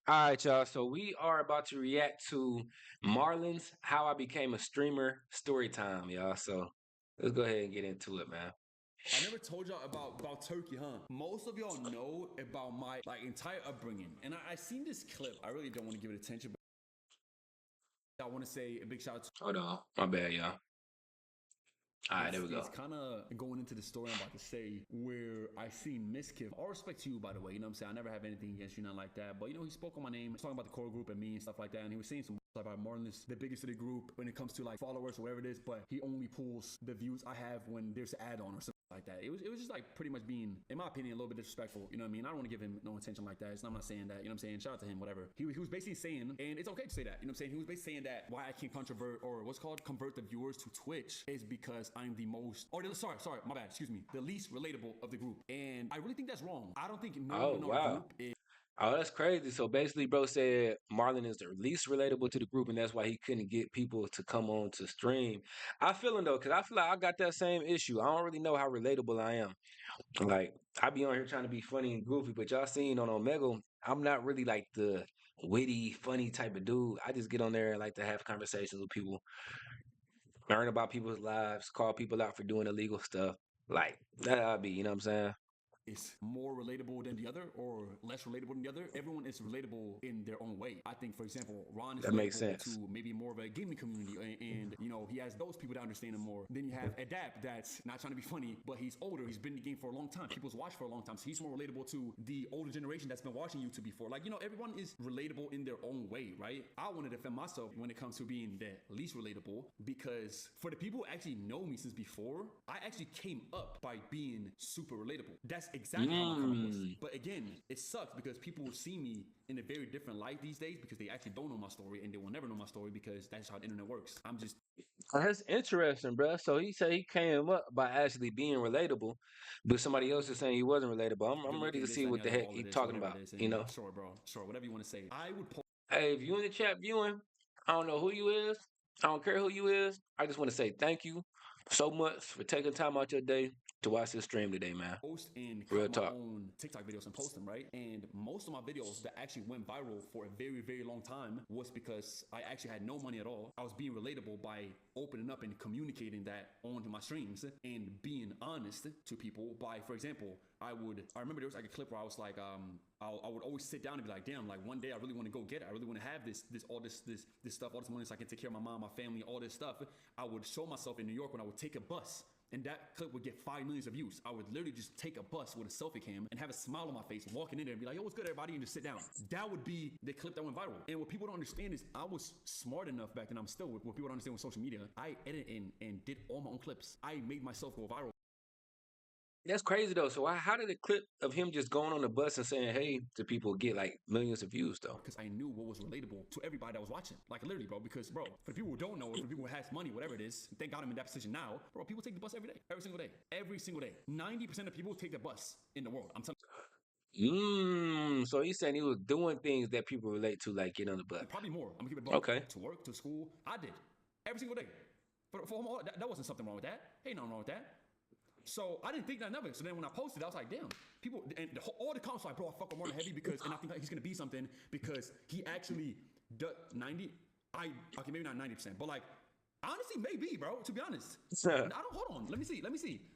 All right, y'all. So we are about to react to Marlon's "How I Became a Streamer" story time, y'all. So let's go ahead and get into it, man. I never told y'all about Turkey, huh? Most of y'all know about my like entire upbringing, and I seen this clip. I really don't want to give it attention, but I want to say a big shout out to. Hold on, my bad, y'all. All right, there we It's go. kind of going into the story I'm about to say where I seen Miskiff. All respect to you, by the way. You know what I'm saying? I never have anything against you, nothing like that. But you know, he spoke on my name, talking about the core group and me and stuff like that. And he was saying some stuff about Marlon is the biggest of the group when it comes to like followers or whatever it is. But he only pulls the views I have when there's an add on or something like that. It was just like pretty much being, in my opinion, a little bit disrespectful. You know what I mean? I don't want to give him no attention like that. I'm not saying that. You know what I'm saying? Shout out to him, whatever. He was basically saying, and it's okay to say that. You know what I'm saying? He was basically saying that why I can controvert or what's called convert the viewers to Twitch is because I'm the most, or sorry, my bad, excuse me, the least relatable of the group. And I really think that's wrong. I don't think no one Oh in our wow. group is. Oh, that's crazy. So basically, bro said Marlon is the least relatable to the group, and that's why he couldn't get people to come on to stream. I feel him though, because I feel like I got that same issue. I don't really know how relatable I am. Like I be on here trying to be funny and goofy, but y'all seen on Omega, I'm not really like the witty, funny type of dude. I just get on there and like to have conversations with people, learn about people's lives, call people out for doing illegal stuff. Like that I be, you know what I'm saying? Is more relatable than the other or less relatable than the other. Everyone is relatable in their own way. I think, for example, Ron is That makes relatable sense. to maybe more of a gaming community, and you know he has those people that understand him more. Then you have Adapt, that's not trying to be funny, but he's older. He's been in the game for a long time. People's watched for a long time, so he's more relatable to the older generation that's been watching YouTube before. Like you know, everyone is relatable in their own way, right? I want to defend myself when it comes to being the least relatable because for the people who actually know me since before, I actually came up by being super relatable. That's exactly how my come up was. Mm. But again, it sucks because people will see me in a very different light these days because they actually don't know my story and they will never know my story because that's how the internet works. I'm just That's interesting, bro. So he said he came up by actually being relatable, but somebody else is saying he wasn't relatable. I'm good ready to looking, this, see that, and what the the other, heck all of he this, talking whatever it about. is. You And know, sure, bro, sure, whatever you want to say. I would post. hey, if you in the chat viewing, I don't know who you is. I don't care who you is. I just want to say thank you so much for taking time out your day to watch this stream today, man. Post and Real cut my talk. own TikTok videos and post them, right? And most of my videos that actually went viral for a very, very long time was because I actually had no money at all. I was being relatable by opening up and communicating that on my streams and being honest to people by, for example, I remember there was like a clip where I was like, I would always sit down and be like, damn, like one day I really want to go get it. I really want to have this stuff, all this money so I can take care of my mom, my family, all this stuff. I would show myself in New York when I would take a bus and that clip would get 5 million views. I would literally just take a bus with a selfie cam and have a smile on my face, walking in there and be like, yo, what's good, everybody? And just sit down. That would be the clip that went viral. And what people don't understand is I was smart enough back then, I'm still, what people don't understand with social media, I edited and did all my own clips. I made myself go viral. That's crazy though. So how did the clip of him just going on the bus and saying hey to people get like millions of views though? Because I knew what was relatable to everybody that was watching. Like literally, bro. Because bro, for the people who don't know, or for the people who has money, whatever it is, thank God I'm in that position now. Bro, people take the bus every single day, every single day. 90% of people take the bus in the world. I'm telling So he's saying he was doing things that people relate to, like getting on the bus. you, probably more. I'm gonna keep it buck. Okay. To work, to school, I did every single day. For that wasn't something wrong with that. Ain't nothing wrong with that. So I didn't think nothing of it. So then when I posted, I was like, damn, people, and all the comments were like, bro, I fuck with Marlon heavy because, and I think he's gonna be something because he actually does 90. Okay, maybe not 90%, but like, honestly, maybe, bro. To be honest, I don't. Hold on, let me see.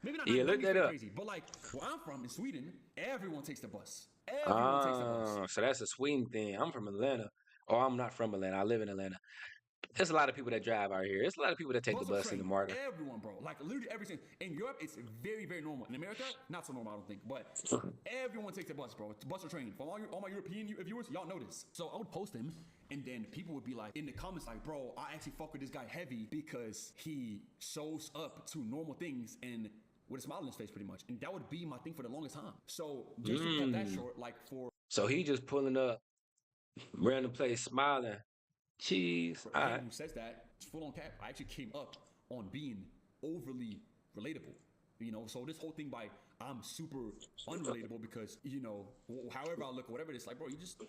Maybe not Yeah, 90. look 90 is that pretty up. crazy, but like where I'm from in Sweden, everyone takes the bus. Everyone takes the bus. So that's a Sweden thing. I'm from Atlanta. Or I'm not from Atlanta. I live in Atlanta. There's a lot of people that drive out here. There's a lot of people that take the Bus or bus in the train, market. everyone, bro. Like literally everything. In Europe, it's very, very normal. In America, not so normal, I don't think. But everyone takes a bus, bro. Bus or train. For all my European viewers, y'all know this. So I would post him, and then people would be like in the comments, like, bro, I actually fuck with this guy heavy because he shows up to normal things and with a smile on his face, pretty much. And that would be my thing for the longest time. So just to cut that Mm. short, like for So he just pulling up, random place, smiling. Cheese. All him right. who says that, it's full on cap. I actually came up on being overly relatable. You know, so this whole thing by I'm super unrelatable because, you know, however I look or whatever, it's like, bro, you just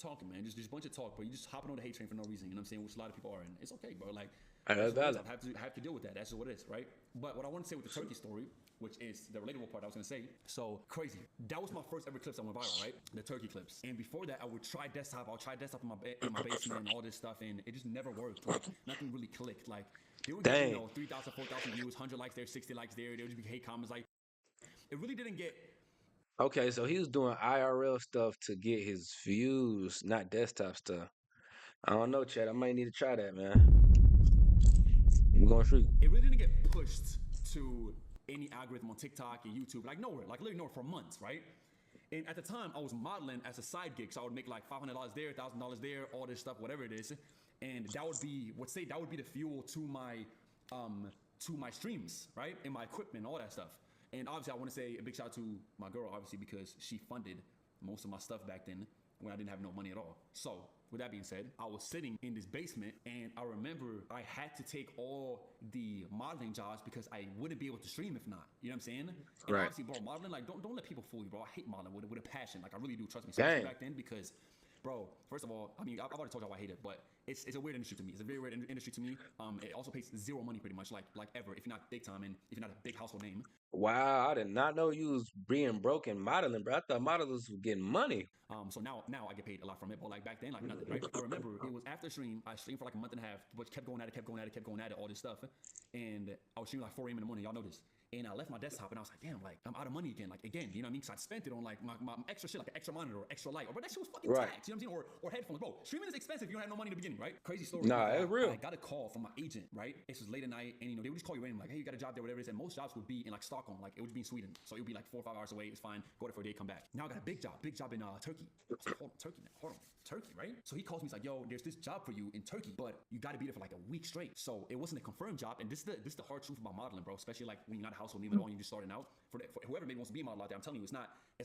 talking, man. Just a bunch of talk, but you just hopping on the hate train for no reason. You know what I'm saying? Which a lot of people are, and it's okay, bro. Like, That's that's what it is. valid. I have to deal with that. That's what it is, right? But what I want to say with the turkey story, which is the relatable part I was gonna say. So crazy. That was my first ever clips that went viral, right? The turkey clips. And before that, I would try desktop. I'll try desktop in my basement and all this stuff, and it just never worked. Like nothing really clicked. Like they would get, you Dang. know, 3,000, 4,000 views, 100 likes there, 60 likes there. There would just be hate comments. Like it really didn't get. Okay, so he was doing IRL stuff to get his views, not desktop stuff. I don't know, Chad. I might need to try that, man. We're going to shoot. It really didn't get pushed to any algorithm on TikTok and YouTube, like nowhere, like literally nowhere for months, right? And at the time, I was modeling as a side gig, so I would make like $500 there, $1,000 there, all this stuff, whatever it is, and that would be, that would be the fuel to my streams, right, and my equipment, all that stuff. And obviously, I want to say a big shout out to my girl, obviously, because she funded most of my stuff back then when I didn't have no money at all. So with that being said, I was sitting in this basement and I remember I had to take all the modeling jobs because I wouldn't be able to stream if not. You know what I'm saying? And Right. obviously, bro, modeling, like don't let people fool you, bro. I hate modeling with a passion. Like I really do, trust me. Especially Dang. back then because, bro, first of all, I mean, I've already told you how I hate it, but it's a weird industry to me. It's a very weird industry to me. It also pays zero money pretty much, like ever, if you're not big time and if you're not a big household name. Wow, I did not know you was being broke in modeling, bro. I thought modelers were getting money. So now I get paid a lot from it, but like back then, like nothing, right? I remember it was after stream. I streamed for like a month and a half, but kept going at it, all this stuff. And I was streaming like 4 a.m. in the morning. Y'all know this. And I left my desktop and I was like, damn, like I'm out of money again. Like again, you know what I mean? Cause I spent it on like my extra shit, like an extra monitor or extra light. But that shit was fucking Right. taxed, you know what I'm saying? Or headphones. Bro, streaming is expensive if you don't have no money in the beginning, right? Crazy story. Nah, it's real. I got a call from my agent, right? This was late at night, and you know, they would just call you random, like, hey, you got a job there, whatever it is. And most jobs would be in like Stockholm, like it would be in Sweden. So it would be like 4 or 5 hours away, it's fine. Go there for a day, come back. Now I got a big job in Turkey. I was like, hold on, Turkey, right? So he calls me, he's like, yo, there's this job for you in Turkey, but you gotta be there for like a week straight. So it wasn't a confirmed job, and this is the hard truth about modeling, bro. Especially like when you're not a household name at all, and you're just starting out. For whoever maybe wants to be a model out there, I'm telling you, it's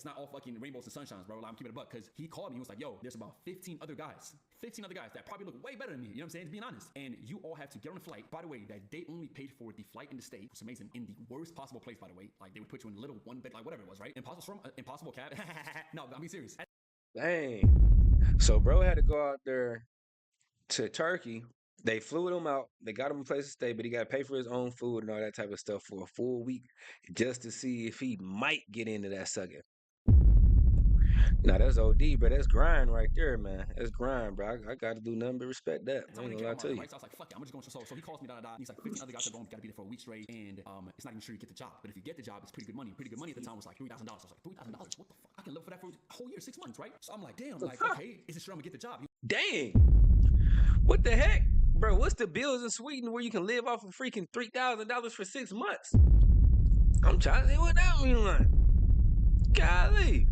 not all fucking rainbows and sunshines, bro. Like, I'm keeping it a buck, because he called me, he was like, yo, there's about 15 other guys that probably look way better than me, you know what I'm saying, to be honest, and you all have to get on a flight. By the way, that they only paid for the flight and the stay, which is amazing, in the worst possible place, by the way. Like, they would put you in a little one bed, like whatever it was, right? Impossible cab. No, I'm being serious. Dang. So bro had to go out there to Turkey. They flew him out. They got him a place to stay, but he got to pay for his own food and all that type of stuff for a full week just to see if he might get into that sucker. Now that's OD, bro. That's grind right there, man. That's grind, bro. I got to do nothing but respect that. I ain't gonna lie to you. Right? So I was like, fuck it, I'm just going to. So he calls me, He's like, 15 other guys are going, got to be there for a week straight, and it's not even sure you get the job. But if you get the job, it's pretty good money. Pretty good money at the time was like $3,000. I was like, $3,000? What the fuck? I can live for that for a whole year, 6 months, right? So I'm like, damn, like, okay, is it sure I'm gonna get the job? Dang. What the heck? Bro, what's the bills in Sweden where you can live off of freaking $3,000 for 6 months? I'm trying to see what that mean like. Golly.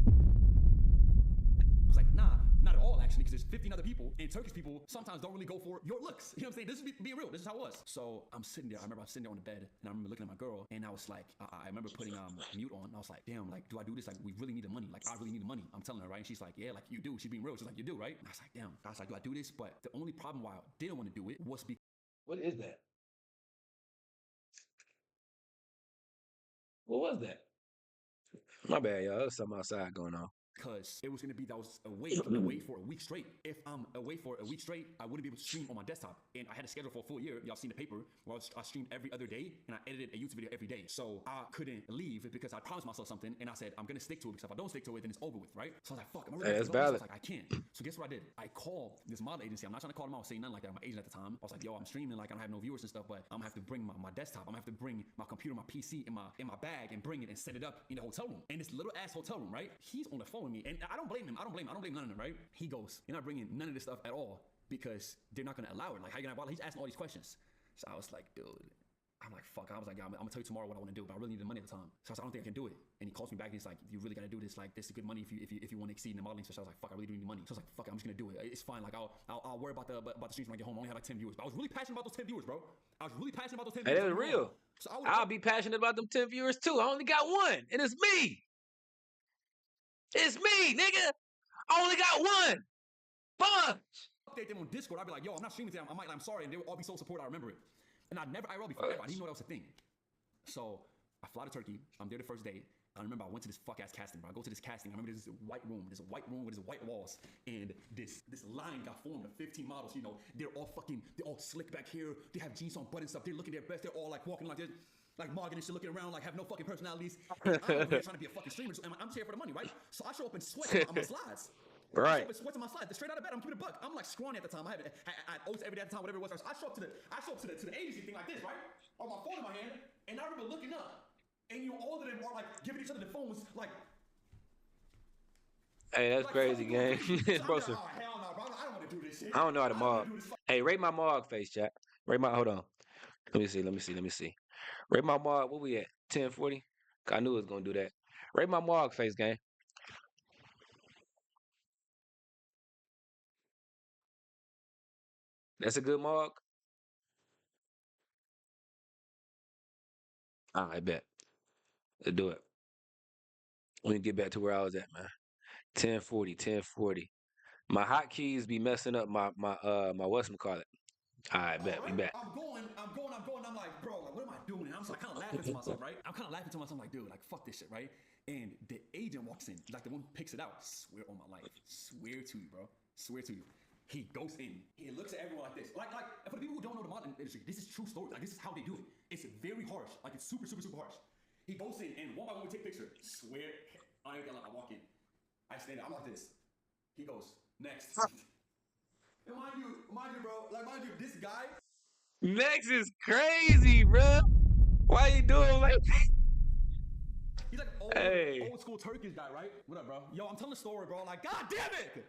I was like, nah, not at all, actually, because there's 15 other people, and Turkish people sometimes don't really go for your looks. You know what I'm saying? This is being real. This is how it was. So I'm sitting there. I remember I was sitting there on the bed, and I remember looking at my girl, and I was like, I remember putting mute on. And I was like, damn, like, do I do this? Like, we really need the money. Like, I really need the money. I'm telling her, right? And she's like, yeah, like, you do. She's being real. She's like, you do, right? And I was like, damn. I was like, do I do this? But the only problem why I didn't want to do it was because. What is that? What was that? My bad, y'all. There's something outside going on. Because it was going to be that I was away for a week straight. If I'm away for a week straight, I wouldn't be able to stream on my desktop. And I had a schedule for a full year. Y'all seen the paper where I streamed every other day and I edited a YouTube video every day. So I couldn't leave because I promised myself something and I said, I'm going to stick to it because if I don't stick to it, then it's over with, right? So I was like, fuck, I'm already That's I valid. was like, I can't. So guess what I did? I called this model agency. I'm not trying to call them out saying nothing like that. My agent at the time, I was like, yo, I'm streaming, like I don't have no viewers and stuff, but I'm gonna have to bring my desktop. I'm gonna have to bring my computer, my PC in my bag and bring it and set it up in the hotel room. And this little ass hotel room, right? He's on the phone with me and I don't blame him. I don't blame none of them, right? He goes, you're not bringing none of this stuff at all because they're not gonna allow it. Like, how you gonna? He's asking all these questions. So I was like, dude. I'm like, fuck. I was like, yeah, I'm gonna tell you tomorrow what I want to do, but I really need the money at the time. So I was like, I don't think I can do it. And he calls me back and he's like, you really gotta do this. Like, this is good money if you want to exceed in the modeling. So I was like, fuck, I really do need money. So I was like, fuck, I'm just gonna do it. It's fine. Like, I'll worry about the streams when I get home. I only have like 10 viewers, but I was really passionate about those 10 viewers, bro. I was really passionate about those 10 viewers. Hey, that's real. So I'll be passionate about them 10 viewers too. I only got one, and it's me. It's me, nigga. I only got one. Fuck. Update them on Discord. I'd be like, yo, I'm not streaming today. I'm sorry, and they would all be so supportive. I remember it. And I never IRL before ever. I didn't know that was a thing. So I fly to Turkey. I'm there the first day. I remember I went to this fuck ass casting, bro. I go to this casting. I remember there's this white room. There's a white room with these white walls, and this line got formed of 15 models. You know, they're all slick back here. They have jeans on, buttons up. They're looking their best. They're all like walking like this, like mugging and shit, looking around, like have no fucking personalities. And I'm over here trying to be a fucking streamer. So I'm here for the money, right? So I show up in sweats on my slides. I Right. show up in sweats on my slides. Straight out of bed, I'm keeping a buck. I'm like scrawny at the time. I had oats every day at the time, whatever it was. I show up to the agency thing like this, right? On my phone in my hand, and I remember looking up. And all of them are like giving each other the phones, like. Hey, that's Like crazy, gang. so Bro, I'm like, so, oh hell no, bro! I don't want to do this shit. I don't know how to I don't want mog. to do this. Hey, rate my mog face, chat. Rate my, hold on. Let me see. Rate my mog, what we at? 1040? I knew it was gonna do that. Rate my mog face, gang. That's a good mog? I bet. Let's do it. Let me get back to where I was at, man. 1040, 1040. My hotkeys be messing up my whatchamacallit. I All bet we right, back. I'm going. I'm like, bro, like, what am I doing? And I'm kind of laughing to myself, right? I'm kind of laughing to myself, like, dude, like, fuck this shit, right? And the agent walks in, like the one who picks it out. Swear on my life, swear to you, bro, swear to you. He goes in. He looks at everyone like this. Like for the people who don't know the modeling industry, this is true story. Like this is how they do it. It's very harsh. Like it's super, super, super harsh. He goes in and one by one we take picture. Swear, I ain't gonna lie. I walk in. I stand there. I'm like this. He goes next. And mind you, bro. Like mind you, this guy. Next is crazy, bro. Why you doing like He's like Hey. old school Turkish guy, right? What up, bro? Yo, I'm telling the story, bro. Like, god damn it!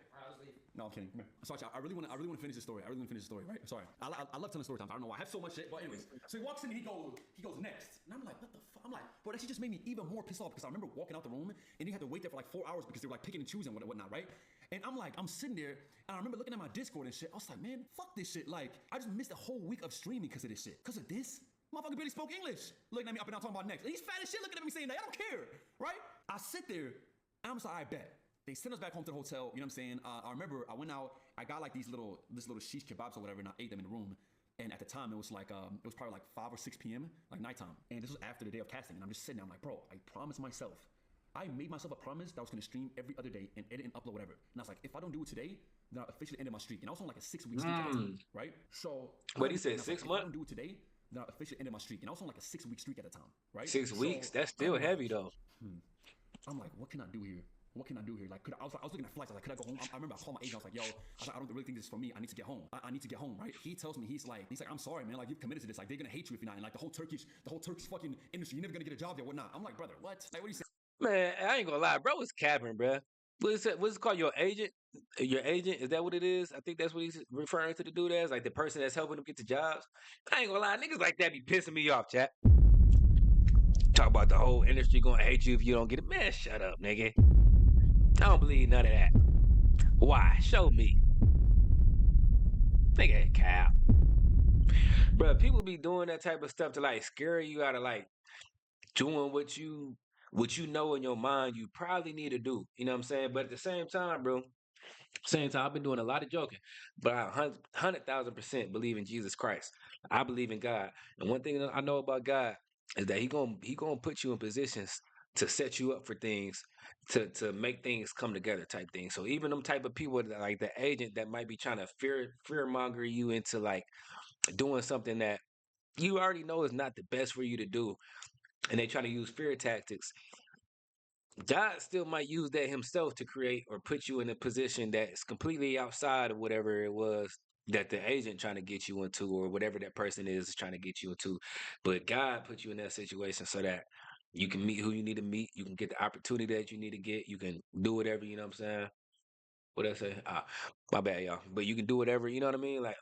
No, I'm kidding. Come here. Sorry, I really want to finish the story. Right? I'm sorry. I love telling story times. I don't know why. I have so much shit. But anyways, so he walks in and he goes next. And I'm like, what the fuck? I'm like, bro, that shit just made me even more pissed off because I remember walking out the room and you had to wait there for like 4 hours because they were like picking and choosing and whatnot, right? And I'm like, I'm sitting there and I remember looking at my Discord and shit. I was like, man, fuck this shit. Like, I just missed a whole week of streaming because of this shit. Because of this? Motherfucker barely spoke English. Looking at me up and down talking about next. And he's fat as shit looking at me saying that. I don't care, right? I sit there and I'm just like, I bet. They sent us back home to the hotel, you know what I'm saying? I remember I went out, I got like this little shish kebabs or whatever, and I ate them in the room. And at the time, it was like, it was probably like 5 or 6 p.m., like nighttime. And this was after the day of casting. And I'm just sitting there, I'm like, bro, I promised myself. I made myself a promise that I was gonna stream every other day and edit and upload whatever. And I was like, if I don't do it today, then I officially ended my streak. And I was on like a 6-week streak at the time, right? So, Wait, he said and I was 6 like, if I months? don't do it today, then I officially ended my streak. And I was on like a 6-week streak at the time, right? 6 weeks? So That's still I'm like, heavy though. I'm like, what can I do here? What can I do here? Like, I was looking at flights. I was like, could I go home? I remember I called my agent. I was like, yo, I don't really think this is for me. I need to get home. I need to get home, right? He tells me, he's like, I'm sorry, man. Like, you've committed to this. Like, they're gonna hate you if you're not. And like the whole Turkish fucking industry, you're never gonna get a job there, whatnot. I'm like, brother, what? Like, what are you saying? Man, I ain't gonna lie, bro was capping, bro. What's it called? Your agent? Your agent? Is that what it is? I think that's what he's referring to the dude as, like the person that's helping him get the jobs. I ain't gonna lie, niggas like that be pissing me off, chat. Talk about the whole industry gonna hate you if you don't get it. Man, shut up, nigga. I don't believe none of that. Why? Show me. Nigga, cap. Bro, people be doing that type of stuff to like scare you out of like doing what you know in your mind you probably need to do. You know what I'm saying? But at the same time, bro, same time, I've been doing a lot of joking, but I 100,000% believe in Jesus Christ. I believe in God, and one thing that I know about God is that he gonna put you in positions to set you up for things, to make things come together, type thing. So even them type of people that, like the agent that might be trying to fearmonger you into like doing something that you already know is not the best for you to do, and they trying to use fear tactics. God still might use that himself to create or put you in a position that's completely outside of whatever it was that the agent trying to get you into or whatever that person is trying to get you into. But God put you in that situation so that you can meet who you need to meet, you can get the opportunity that you need to get, you can do whatever, you know what I'm saying? What I say? My bad, y'all. But you can do whatever, you know what I mean? Like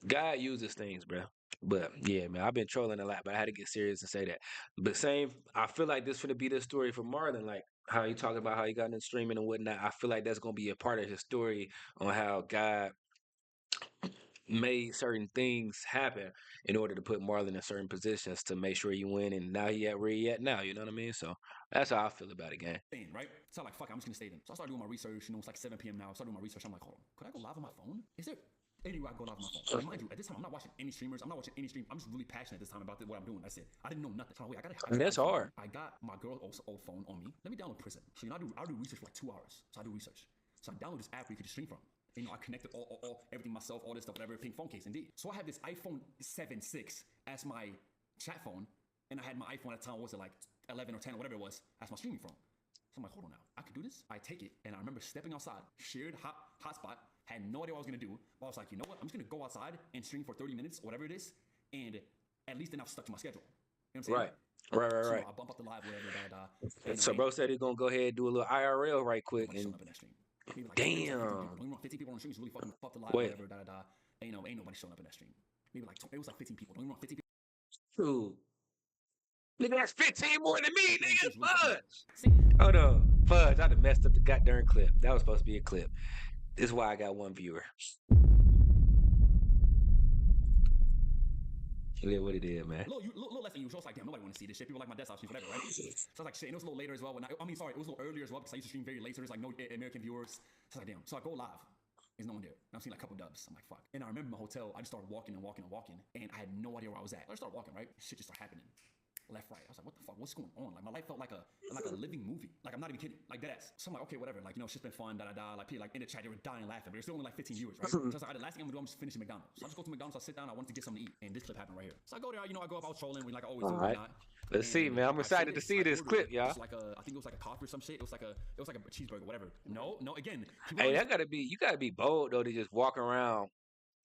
God uses things, bro. But yeah, man, I've been trolling a lot, but I had to get serious and say that. But same, I feel like this gonna be the story for Marlon, like how he talking about how he got into streaming and whatnot. I feel like that's gonna be a part of his story on how God made certain things happen in order to put Marlon in certain positions to make sure you win. And now he at where he at now. You know what I mean? So that's how I feel about it, gang. Right? So I'm like, fuck, I'm just gonna stay then. So I started doing my research. You know, it's like 7 p.m. now. I started doing my research. I'm like, hold on, could I go live on my phone? Anyway, I go live on my phone. And mind you, at this time, I'm not watching any streamers. I'm not watching any stream. I'm just really passionate this time about what I'm doing. That's it. I didn't know nothing. So wait, I got And that's hard. I got my girl's old phone on me. Let me download Prism. So I do research for like 2 hours. So I do research. So I download this app where you can just stream from. I connected all everything myself, all this stuff, whatever, pink phone case, indeed. So I have this iPhone 7.6 as my chat phone, and I had my iPhone at the time, what was it, like 11 or 10 or whatever it was, as my streaming phone. So I'm like, hold on now, I can do this? I take it, and I remember stepping outside, shared hotspot, had no idea what I was gonna do, but I was like, you know what, I'm just gonna go outside and stream for 30 minutes, or whatever it is, and at least then I've stuck to my schedule. You know what I'm saying? Right. So I bump up the live, whatever, So bro said he's gonna go ahead and do a little IRL right quick. And and up in that stream. Maybe like damn. 50 people on the stream is really fucking fucked the live, Wait. whatever, ain't nobody showing up in that stream. Maybe like, it was like 15 people. Don't even know, 50 people. True. Nigga, that's 15 more than me, nigga. Really Fudge. Hold on. Fudge, I done messed up the goddamn clip. That was supposed to be a clip. This is why I got one viewer. It is what it is, man. Little less than usual. It's like, damn, nobody want to see this shit. People like my desktop stream, whatever, right? So I was like, shit, and it was a little later as well. It was a little earlier as well because I used to stream very late. So there's like no American viewers. So I was like, damn. So I go live. There's no one there. And I've seen like a couple dubs. I'm like, fuck. And I remember my hotel, I just started walking, and I had no idea where I was at. I just started walking, right? Shit just started happening. Left, right. I was like, what the fuck? What's going on? Like, my life felt like a living movie. Like, I'm not even kidding. Like, deadass. So I'm like, okay, whatever. Like, shit's been fun, Like, people, like, in the chat, they were dying laughing, but there's still only like 15 viewers, right? So I was like, the last thing I'm gonna do, I'm just finishing McDonald's. So I just go to McDonald's, I sit down, I wanted to get something to eat, and this clip happened right here. So I go there, I go up, I was trolling, like I always do, right. whatnot. Let's see, man. I'm excited to see this clip, y'all. I think it was like a coffee or some shit. It was like a cheeseburger, whatever. No, again. Hey, you gotta be bold though to just walk around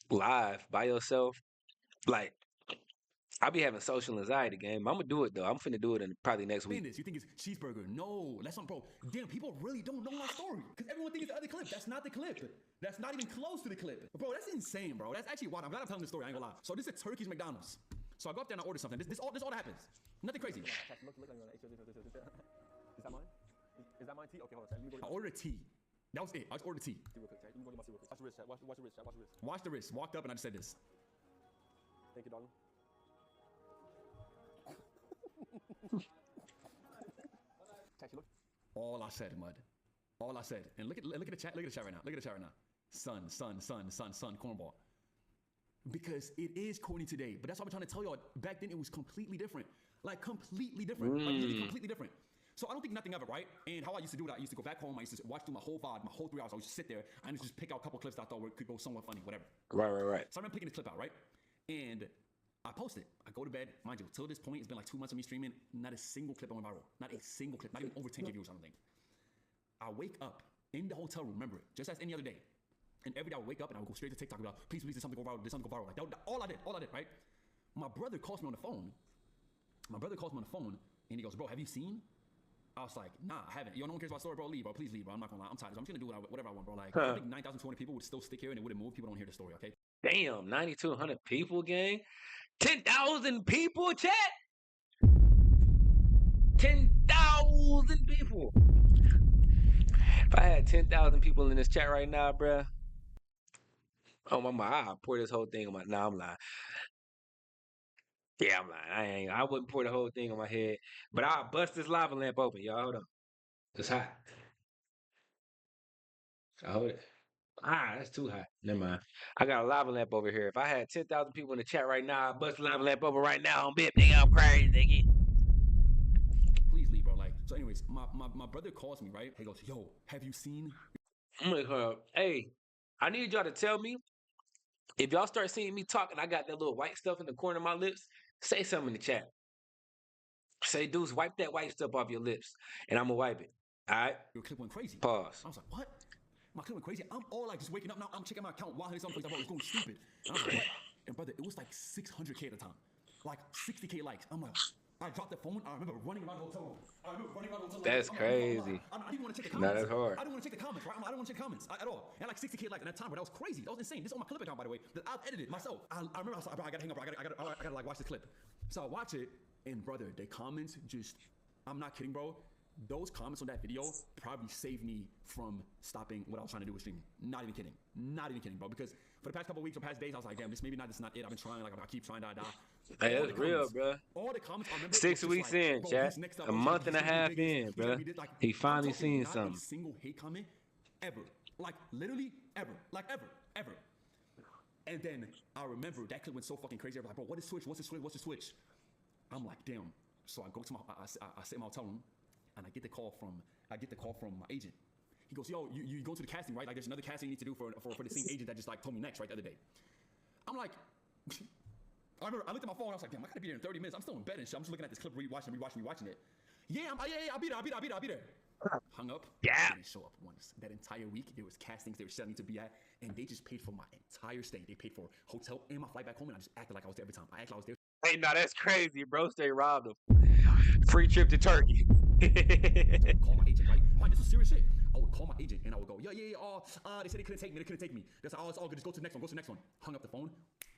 live by yourself. Like, I be having social anxiety, game. I'm gonna do it though. I'm finna do it in probably next week. You think it's cheeseburger? No, that's not, bro. Damn, people really don't know my story because everyone thinks it's the other clip. That's not the clip. That's not even close to the clip, bro. That's insane, bro. That's actually wild. I'm glad I'm telling the story. I ain't gonna lie. So this is Turkey's McDonald's. So I go up there and I order something. This all that happens. Nothing crazy. Look on your Is that mine? Is that mine tea? Okay, hold on. I ordered a tea. That was it. I just ordered a tea. Let me go to my tea real quick. Watch the wrist, chat. Watch the wrist, chat. Watch the wrist. Watch the wrist. Walked up and I just said this. Thank you, darling. All I said, mud. All I said. And look at the chat. Look at the chat right now. Look at the chat right now. Son, cornball. Because it is corny today, but that's what I'm trying to tell y'all. Back then, it was completely different. Like, completely different. Like, really completely different. So I don't think nothing of it, right? And how I used to do it, I used to go back home. I used to watch through my whole VOD, my whole 3 hours. I would just sit there and just pick out a couple clips that I thought could go somewhat funny, whatever. Right. So I remember picking this clip out, right? And I post it. I go to bed. Mind you, till this point, it's been like 2 months of me streaming. Not a single clip went viral. Not a single clip. Not even over 10 views, I don't think. I wake up in the hotel room, remember it, just as any other day. And every day I would wake up and I would go straight to TikTok and be like, please, did something go viral, Like, all I did, right? My brother calls me on the phone. And he goes, bro, have you seen? I was like, nah, I haven't. Yo, no one cares about the story, bro. Leave, bro. Please leave, bro. I'm not gonna lie. I'm tired. So I'm just gonna do whatever I want, bro. Like, I think 9,200 people would still stick here and it wouldn't move. People don't hear the story, okay? Damn, 9,200 people, gang. 10,000 people, chat. 10,000 people. If I had 10,000 people in this chat right now, bruh. Oh my, I'll pour this whole thing on my. Nah, I'm lying. Yeah, I'm lying. I wouldn't pour the whole thing on my head, but I'll bust this lava lamp open, y'all. Hold on. It's hot. I hold it. That's too hot. Never mind. I got a lava lamp over here. If I had 10,000 people in the chat right now, I'd bust the lava lamp open right now on Bip. Nigga, I'm crazy, nigga. Please leave, bro. Like, so anyways, my brother calls me, right? He goes, yo, have you seen? I'm like, hey, I need y'all to tell me if y'all start seeing me talking, I got that little white stuff in the corner of my lips, say something in the chat. Say, dudes, wipe that white stuff off your lips, and I'm going to wipe it. All right? Your clip went crazy. Pause. I was like, what? My clip went crazy. I'm all like just waking up now. I'm checking my account while it's on place. I thought it was going stupid. And I was like, what? And brother, it was like 600K at the time. Like 60K likes. I'm like, I dropped the phone. I remember running around the hotel room. That's crazy. I didn't want to check the comments. That's hard. I didn't want to check the comments, right? I didn't want to check comments at all. And like 60K likes at that time, but that was crazy. That was insane. This is on my clip account, by the way. That I've edited myself. I remember I was like, bro, I gotta hang up. Bro. I gotta like watch this clip. So I watch it, and brother, the comments just, I'm not kidding, bro. Those comments on that video probably saved me from stopping what I was trying to do with streaming. Not even kidding, bro. Because for the past couple weeks or past days, I was like, damn, this is not it. I've been trying, like I keep trying, Hey, that's real, bro. All the comments, I remember 6 weeks like, in, chat. A month and a half in, bro. He finally seen something. Not a single hate comment ever. Like literally ever. Like ever. And then I remember that clip went so fucking crazy. I was like, bro, what is Twitch? What's the Twitch? What's the Twitch? I'm like, damn. So I go to I sit in my hotel room, and I get the call from my agent. He goes, yo, you go to the casting, right? Like, there's another casting you need to do for the same agent that just like told me next, right, the other day. I'm like, I looked at my phone. I was like, damn, I gotta be there in 30 minutes. I'm still in bed and shit. I'm just looking at this clip, rewatching it. Yeah, I'll be there. Hung up. Yeah. Didn't show up once. That entire week, there was castings they were setting me to be at, and they just paid for my entire stay. They paid for hotel and my flight back home, and I just acted like I was there every time. I acted like I was there. Hey, no, that's crazy, bro. Stay robbed him. Free trip to Turkey. Call my agent, right? This is serious shit. I would call my agent and I would go, yeah, they said they couldn't take me. They said, oh, it's all good. Just go to the next one. Hung up the phone.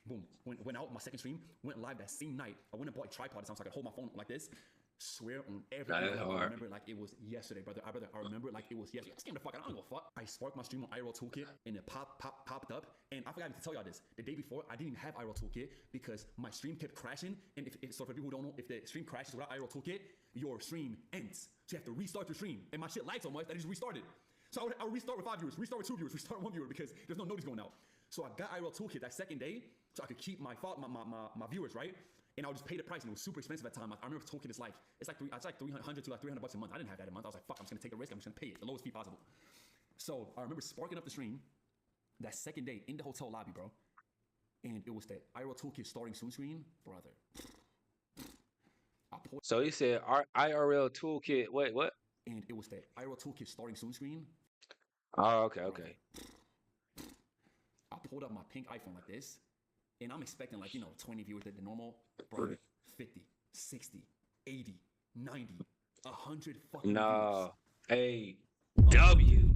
Boom. Went out. My second stream went live that same night. I went and bought a tripod so I could hold my phone like this. Swear on everything. I remember like it was yesterday, brother. I remember like it was yesterday. Scam the fuck. I don't give a fuck. I sparked my stream on iRoll Toolkit and it popped up. And I forgot to tell y'all this. The day before, I didn't even have iRoll Toolkit because my stream kept crashing. And so for people who don't know, if the stream crashes without iRoll Toolkit, your stream ends. So you have to restart your stream. And my shit lagged so much that I just restarted. So I would restart with 5 viewers, restart with 2 viewers, restart with 1 viewer because there's no notice going out. So I got iRoll Toolkit that second day so I could keep my viewers, right? And I would just pay the price, and it was super expensive at the time. I remember Toolkit is like it's like $300 to like $300 a month. I didn't have that a month. I was like, fuck, I'm just gonna take the risk. I'm just gonna pay it the lowest fee possible. So I remember sparking up the stream that second day in the hotel lobby, bro. And it was that iRoll Toolkit starting soon screen, brother. So he said IRL Toolkit. Wait, what? And it was that iRoll Toolkit starting soon screen. Oh, okay. I pulled up my pink iPhone like this. And I'm expecting 20 viewers at the normal, bro, 50, 60, 80, 90, 100 fucking viewers. Hey, W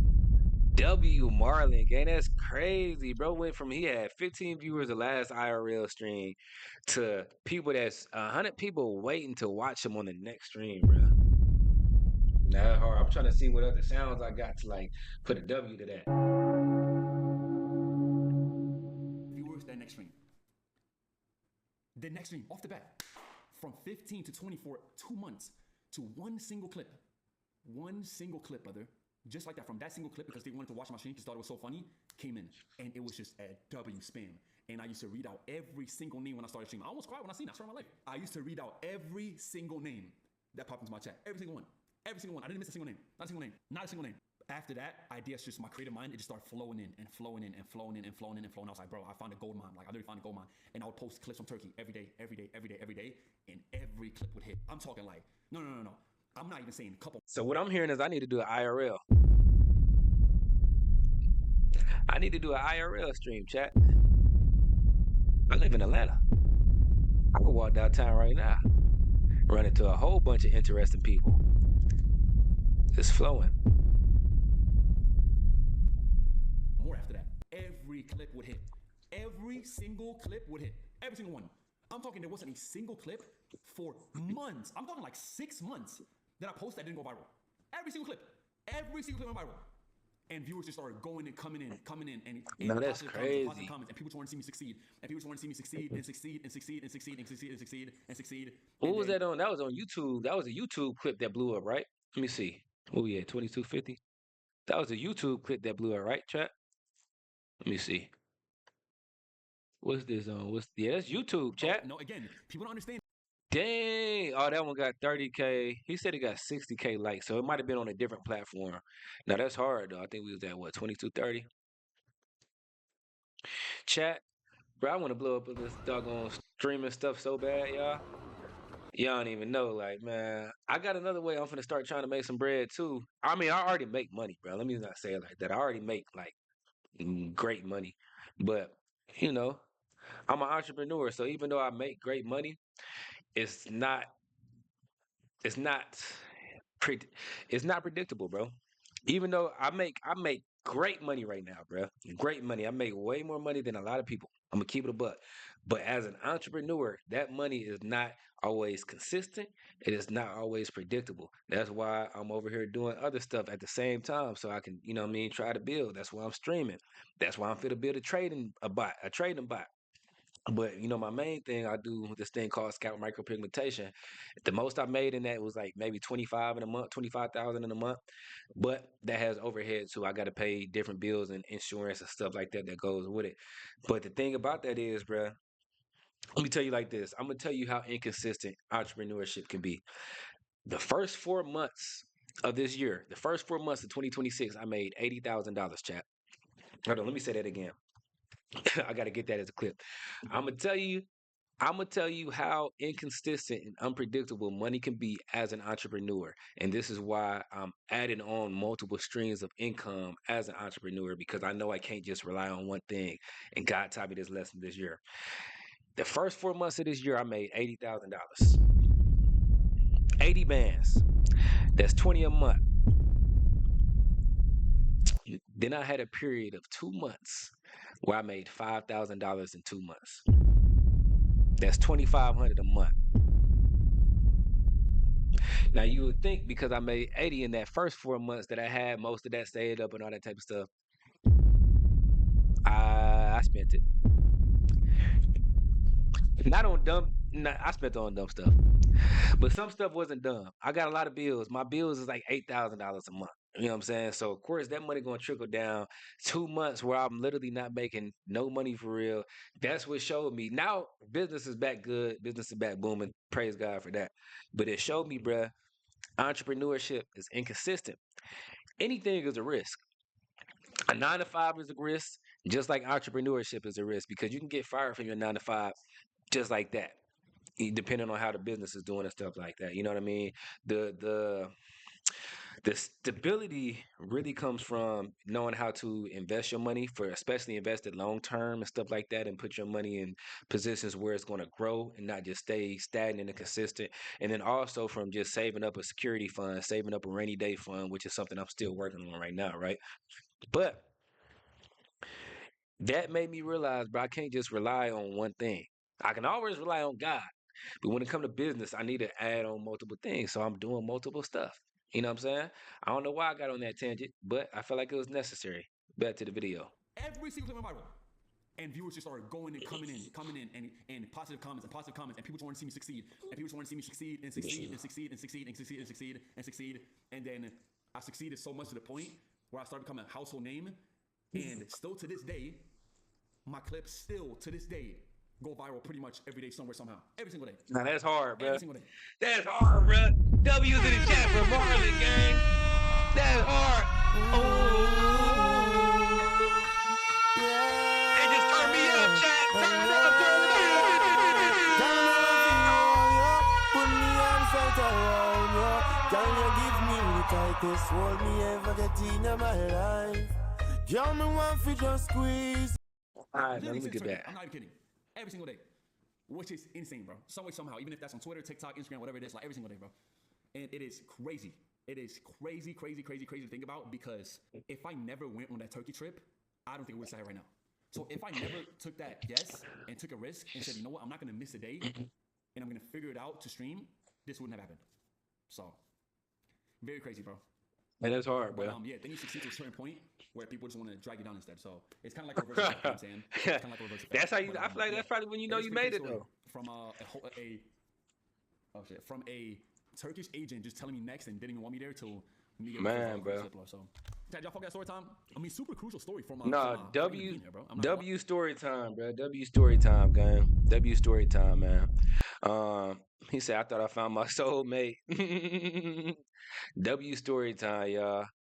Marlon, gang, that's crazy, bro. Went from he had 15 viewers the last IRL stream to people that's 100 people waiting to watch him on the next stream, bro. Not hard. I'm trying to see what other sounds I got to like put a W to that. Viewers that next stream. The next stream, off the bat, from 15 to 24, 2 months to one single clip. One single clip, brother. Just like that, from that single clip, because they wanted to watch my stream because they thought it was so funny, came in. And it was just a W spam. And I used to read out every single name when I started streaming. I almost cried when I seen that. I swear on my life. I used to read out every single name that popped into my chat. Every single one. Every single one. I didn't miss a single name. Not a single name. Not a single name. After that, ideas just my creative mind, it just started flowing in and flowing in and flowing in and flowing in and flowing. I was like, bro, I found a gold mine. Like I literally found a gold mine. And I would post clips from Turkey every day, and every clip would hit. I'm talking like, no. I'm not even saying a couple. So what I'm hearing is I need to do an IRL. I need to do an IRL stream, chat. I live in Atlanta. I can walk downtown right now. Run into a whole bunch of interesting people. It's flowing. More after that. Every clip would hit. Every single clip would hit. Every single one. I'm talking there wasn't a single clip for months. I'm talking like 6 months that I posted that didn't go viral. Every single clip. Every single clip went viral. And viewers just started going and coming in. And no, that's crazy. Comments, and people just wanted to see me succeed. And people just wanted to see me succeed. What was that on? That was on YouTube. That was a YouTube clip that blew up, right? Let me see. What we at, 2250? That was a YouTube clip that blew up, right, chat? Let me see. What's this on? That's YouTube, chat. No, again, people don't understand. Dang. Oh, that one got 30K. He said it got 60K likes, so it might have been on a different platform. Now, that's hard, though. I think we was at, what, 2230? Chat, bro, I want to blow up this doggone streaming stuff so bad, y'all. Y'all don't even know, like, man, I got another way I'm finna start trying to make some bread, too. I mean, I already make money, bro. Let me not say it like that. I already make, like, great money. But, you know, I'm an entrepreneur, so even though I make great money, it's not predictable, bro. Even though I make great money right now, bro. Great money. I make way more money than a lot of people. I'm gonna keep it a buck. But as an entrepreneur, that money is not always consistent. It is not always predictable. That's why I'm over here doing other stuff at the same time, so I can, try to build. That's why I'm streaming. That's why I'm fit to build a trading bot. But my main thing I do this thing called scalp micropigmentation. The most I made in that was like maybe 25 in a month, 25,000 in a month. But that has overhead too. I got to pay different bills and insurance and stuff like that that goes with it. But the thing about that is, bruh, let me tell you like this. I'm gonna tell you how inconsistent entrepreneurship can be. The first 4 months of this year, the first 4 months of 2026, I made $80,000, chat. Hold on, let me say that again. I gotta get that as a clip. I'm gonna tell you I'm gonna tell you how inconsistent and unpredictable money can be as an entrepreneur. And this is why I'm adding on multiple streams of income as an entrepreneur because I know I can't just rely on one thing. And God taught me this lesson this year. The first 4 months of this year, I made $80,000. 80 bands. That's 20 a month. Then I had a period of 2 months where I made $5,000 in 2 months. That's 2,500 a month. Now you would think because I made 80 in that first 4 months that I had most of that saved up and all that type of stuff. I spent it. Not on dumb. Not, I spent it on dumb stuff, but some stuff wasn't dumb. I got a lot of bills. My bills is like $8,000 a month. You know what I'm saying? So of course that money gonna trickle down. 2 months where I'm literally not making no money for real. That's what showed me. Now business is back good. Business is back booming. Praise God for that. But it showed me, bruh, entrepreneurship is inconsistent. Anything is a risk. A 9 to 5 is a risk, just like entrepreneurship is a risk because you can get fired from your 9 to 5 just like that, depending on how the business is doing and stuff like that. You know what I mean? The the the stability really comes from knowing how to invest your money for especially invest it long term and stuff like that and put your money in positions where it's going to grow and not just stay stagnant and consistent. And then also from just saving up a security fund, saving up a rainy day fund, which is something I'm still working on right now, right? But that made me realize, bro, I can't just rely on one thing. I can always rely on God, but when it comes to business, I need to add on multiple things. So I'm doing multiple stuff. You know what I'm saying? I don't know why I got on that tangent, but I felt like it was necessary. Back to the video. Every single clip went viral. And viewers just started going and coming in, and positive comments, and people just want to see me succeed. And people just want to see me succeed and succeed and succeed and succeed and succeed and succeed and succeed. And then I succeeded so much to the point where I started becoming a household name. And still to this day, my clips still to this day go viral pretty much every day, somewhere, somehow. Every single day. Now that's hard, bro. Every single day. That's hard, bro. W's in the chat for Marlon, gang. That's hard. Oh. Hey, just turn me up, chat. Turn it up, turn it up. Can you give me the tightest hold me ever get in my life? Girl, me want to just squeeze. All right, now let me get back. I'm not even kidding. Every single day. Which is insane, bro. Some way, somehow. Even if that's on Twitter, TikTok, Instagram, whatever it is, like every single day, bro. And it is crazy. It is crazy to think about because if I never went on that Turkey trip, I don't think we would sat here right now. So if I never took that guess and took a risk and said, you know what, I'm not going to miss a day and I'm going to figure it out to stream, this wouldn't have happened. So, very crazy, bro. Man, that's hard, bro. But yeah, then you succeed to a certain point where people just want to drag you down instead. So it's kind of like a reverse effect, you know what I'm saying? It's kind of like a reverse effect. That's how you. But, I feel like that's probably when you know it's you a made pretty it story though. from a Turkish agent just telling me next and didn't even want me there till me get Man, bro. So, y'all fuck that story time. I mean, super crucial story from No, from, being here, bro. W story time, bro. W story time, gang. W story time, man. He said, I thought I found my soulmate. W story time, y'all.